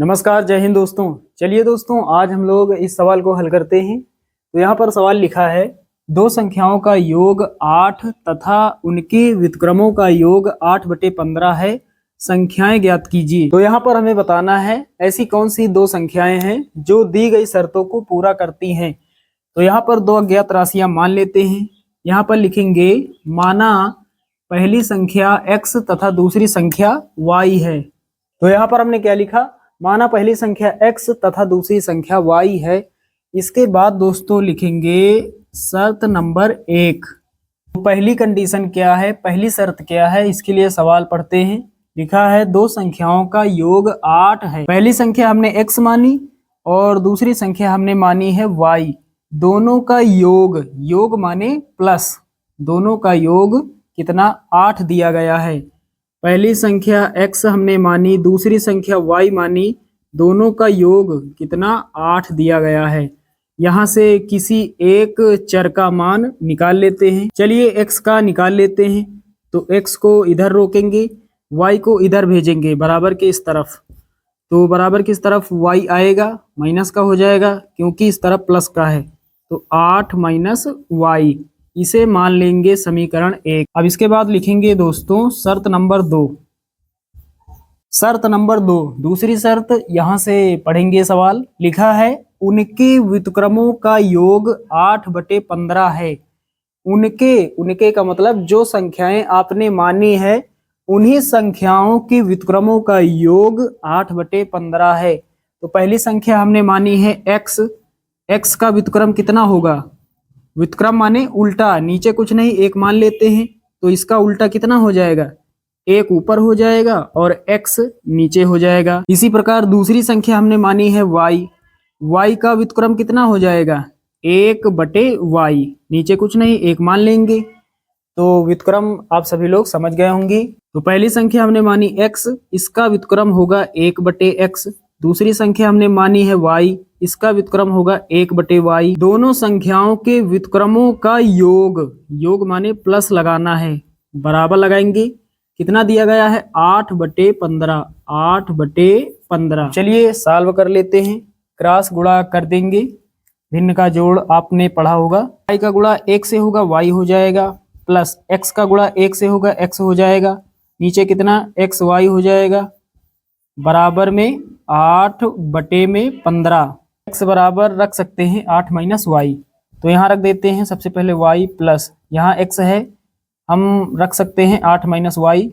नमस्कार, जय हिंद दोस्तों। चलिए दोस्तों, आज हम लोग इस सवाल को हल करते हैं। तो यहाँ पर सवाल लिखा है, दो संख्याओं का योग 8 तथा उनके व्युत्क्रमों का योग 8/15 है, संख्याएं ज्ञात कीजिए। तो यहाँ पर हमें बताना है ऐसी कौन सी दो संख्याएं हैं जो दी गई शर्तों को पूरा करती हैं। तो यहाँ पर दो अज्ञात राशियां मान लेते हैं। यहाँ पर लिखेंगे, माना पहली संख्या x तथा दूसरी संख्या y है। तो यहाँ पर हमने क्या लिखा, माना पहली संख्या x तथा दूसरी संख्या y है। इसके बाद दोस्तों लिखेंगे शर्त नंबर 1। पहली कंडीशन क्या है, पहली शर्त क्या है, इसके लिए सवाल पढ़ते हैं। लिखा है दो संख्याओं का योग 8 है। पहली संख्या हमने x मानी और दूसरी संख्या हमने मानी है y। दोनों का योग, योग माने प्लस, दोनों का योग कितना 8 दिया गया है। पहली संख्या x हमने मानी, दूसरी संख्या y मानी, दोनों का योग कितना 8 दिया गया है। यहाँ से किसी एक चर का मान निकाल लेते हैं। चलिए x का निकाल लेते हैं। तो x को इधर रोकेंगे, y को इधर भेजेंगे बराबर के इस तरफ। तो बराबर की इस तरफ y आएगा, माइनस का हो जाएगा क्योंकि इस तरफ प्लस का है। तो 8 माइनस y, इसे मान लेंगे समीकरण 1। अब इसके बाद लिखेंगे दोस्तों शर्त नंबर 2। शर्त नंबर 2, दूसरी शर्त, यहाँ से पढ़ेंगे सवाल। लिखा है उनके व्युत्क्रमों का योग 8/15 है। उनके का मतलब जो संख्याएं आपने मानी है उन्हीं संख्याओं के व्युत्क्रमों का योग 8/15 है। तो पहली संख्या हमने मानी है x का व्युत्क्रम कितना होगा, व्युत्क्रम माने उल्टा, नीचे कुछ नहीं, एक मान लेते हैं। तो इसका उल्टा कितना हो जाएगा, एक ऊपर हो जाएगा और x नीचे हो जाएगा। इसी प्रकार दूसरी संख्या हमने मानी है y का व्युत्क्रम कितना हो जाएगा, 1/y, नीचे कुछ नहीं, एक मान लेंगे। तो व्युत्क्रम आप सभी लोग समझ गए होंगे। तो पहली संख्या हमने मानी x, इसका व्युत्क्रम होगा 1/x। दूसरी संख्या हमने मानी है y, इसका व्युत्क्रम होगा 1/y। दोनों संख्याओं के व्युत्क्रमों का योग माने प्लस लगाना है, बराबर लगाएंगे। कितना दिया गया है, 8/15, 8/15। चलिए सॉल्व कर लेते हैं, क्रॉस गुणा कर देंगे। भिन्न का जोड़ आपने पढ़ा होगा, y का गुणा 1 से होगा y हो जाएगा, प्लस x का गुणा 1 से होगा x हो जाएगा, नीचे कितना xy हो जाएगा, बराबर में 8/15। x बराबर रख सकते हैं 8 माइनस y। तो यहाँ रख देते हैं सबसे पहले y प्लस, यहाँ x है, हम रख सकते हैं 8 माइनस y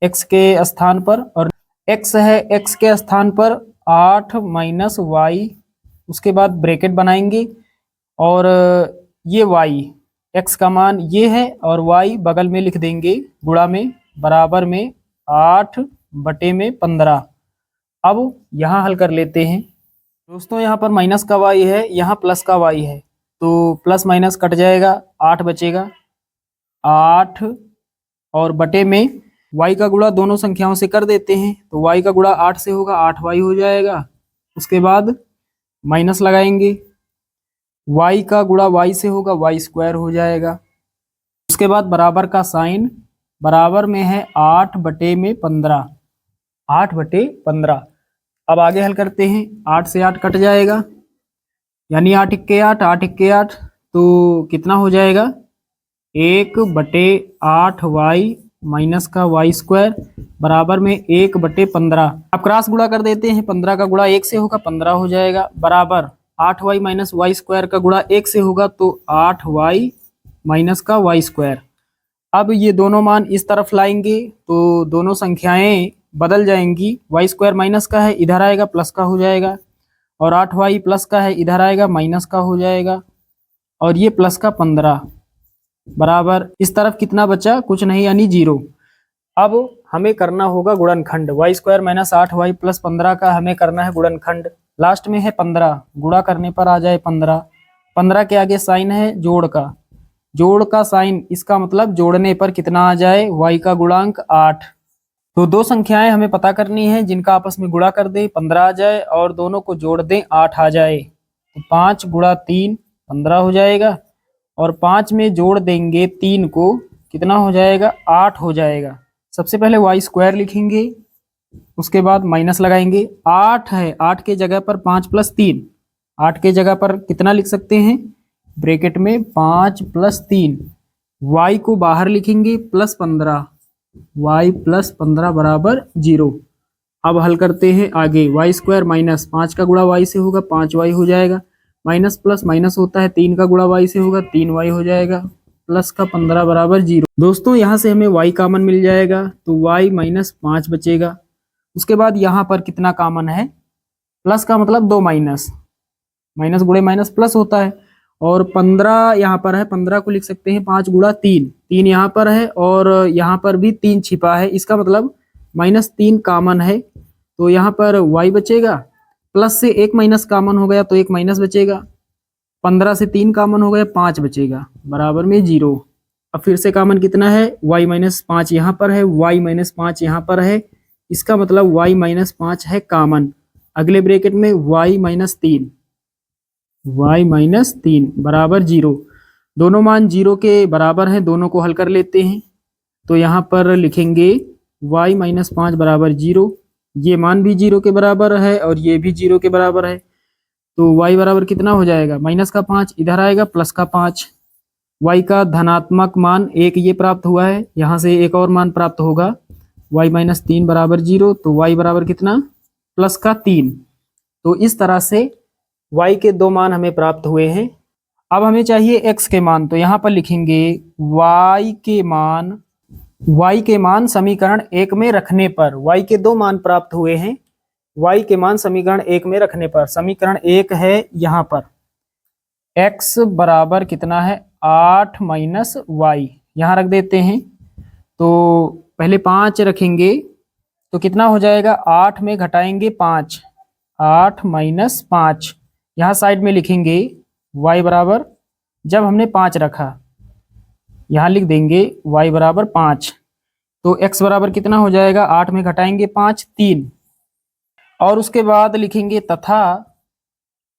x के स्थान पर, और x है, x के स्थान पर 8 माइनस y। उसके बाद ब्रैकेट बनाएंगे और ये y, x का मान ये है और y बगल में लिख देंगे गुणा में, बराबर में 8/15। अब यहाँ हल कर लेते हैं दोस्तों। यहाँ पर माइनस का y है, यहाँ प्लस का y है, तो प्लस माइनस कट जाएगा, 8 बचेगा, 8 और बटे में y का गुणा दोनों संख्याओं से कर देते हैं। तो y का गुणा 8 से होगा, 8y हो जाएगा। उसके बाद माइनस लगाएंगे, y का गुणा y से होगा, y² हो जाएगा। उसके बाद बराबर का साइन, बराबर में है 8/15, 8/15। अब आगे हल करते हैं, 8 से 8 कट जाएगा, यानी 8 × 8, 8 × 8, तो कितना हो जाएगा, 1/8y माइनस का y² बराबर में 1/15। अब क्रॉस गुणा कर देते हैं, 15 का गुणा 1 से होगा, 15 हो जाएगा, बराबर 8y माइनस y² का गुणा 1 से होगा, तो 8y माइनस का y²। अब ये दोनों मान इस तरफ लाएंगे तो दोनों संख्याएं बदल जाएंगी। y² माइनस का है, इधर आएगा प्लस का हो जाएगा, और 8y प्लस का है, इधर आएगा माइनस का हो जाएगा, और ये प्लस का 15 बराबर इस तरफ कितना बचा, कुछ नहीं, यानी 0। अब हमें करना होगा गुणनखंड, y² माइनस 8y प्लस 15 का हमें करना है गुणनखंड। लास्ट में है 15, गुणा करने पर आ जाए 15। 15 के आगे साइन है जोड़ का साइन, इसका मतलब जोड़ने पर कितना आ जाए, y का गुणांक 8। तो दो संख्याएं हमें पता करनी है जिनका आपस में गुणा कर दें 15 आ जाए, और दोनों को जोड़ दें 8 आ जाए। तो 5 × 3 15 हो जाएगा, और 5 में जोड़ देंगे 3 को, कितना हो जाएगा, 8 हो जाएगा। सबसे पहले y² लिखेंगे, उसके बाद माइनस लगाएंगे। 8 है, 8 के जगह पर 5 प्लस 3, 8 के जगह पर कितना लिख सकते हैं, ब्रैकेट में 5 प्लस 3, y को बाहर लिखेंगे प्लस 15, y प्लस 15 बराबर 0। अब हल करते हैं आगे, वाई स्क्वायर माइनस 5 का गुणा y से होगा 5y हो जाएगा, माइनस प्लस माइनस होता है 3 का गुणा y से होगा 3y हो जाएगा, प्लस का 15 बराबर 0। दोस्तों यहाँ से हमें y कॉमन मिल जाएगा तो y माइनस 5 बचेगा। उसके बाद यहाँ पर कितना कॉमन है, प्लस का मतलब 2 माइनस, माइनस गुणे माइनस प्लस होता है, और 15 यहाँ पर है, 15 को लिख सकते हैं 5 गुणा 3, 3 यहाँ पर है और यहाँ पर भी 3 छिपा है, इसका मतलब -3 कॉमन है, तो यहाँ पर y बचेगा, प्लस से 1 माइनस कॉमन हो गया तो 1 माइनस बचेगा, 15 से 3 कॉमन हो गया 5 बचेगा, बराबर में 0। अब फिर से कॉमन कितना है, y माइनस 5 यहाँ पर है, y माइनस 5 यहाँ पर है, इसका मतलब y माइनस 5 है कॉमन। अगले ब्रैकेट में y माइनस 3, y माइनस 3 बराबर 0। दोनों मान 0 के बराबर हैं, दोनों को हल कर लेते हैं। तो यहाँ पर लिखेंगे y माइनस 5 बराबर 0, ये मान भी 0 के बराबर है और ये भी 0 के बराबर है, तो y बराबर कितना हो जाएगा, माइनस का 5 इधर आएगा प्लस का 5, y का धनात्मक मान 1 ये प्राप्त हुआ है, यहाँ से एक और मान प्राप्त होगा, y माइनस 3 बराबर 0, तो y बराबर कितना, प्लस का 3। तो इस तरह से y के 2 मान हमें प्राप्त हुए हैं। अब हमें चाहिए x के मान, तो यहाँ पर लिखेंगे y के मान समीकरण 1 में रखने पर, y के 2 मान प्राप्त हुए हैं, y के मान समीकरण 1 में रखने पर, समीकरण 1 है यहाँ पर x बराबर कितना है 8 माइनस वाई, यहाँ रख देते हैं। तो पहले 5 रखेंगे तो कितना हो जाएगा, 8 में घटाएंगे 5, 8 माइनस 5, यहाँ साइड में लिखेंगे y बराबर, जब हमने 5 रखा यहाँ लिख देंगे y बराबर 5, तो x बराबर कितना हो जाएगा, 8 में घटाएंगे 5 3, और उसके बाद लिखेंगे तथा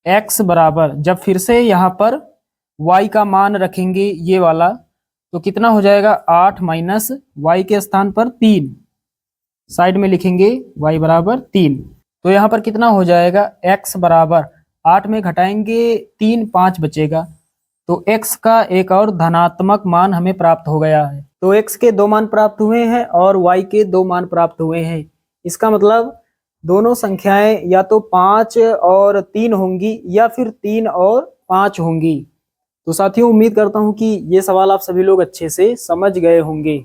x बराबर, जब फिर से यहाँ पर y का मान रखेंगे ये वाला, तो कितना हो जाएगा 8 माइनस y के स्थान पर 3, साइड में लिखेंगे y बराबर 3, तो यहाँ पर कितना हो जाएगा, x बराबर 8 में घटाएंगे 3 5 बचेगा, तो x का एक और धनात्मक मान हमें प्राप्त हो गया है। तो x के 2 मान प्राप्त हुए हैं और y के 2 मान प्राप्त हुए हैं, इसका मतलब दोनों संख्याएं या तो 5 और 3 होंगी या फिर 3 और 5 होंगी। तो साथियों उम्मीद करता हूं कि ये सवाल आप सभी लोग अच्छे से समझ गए होंगे।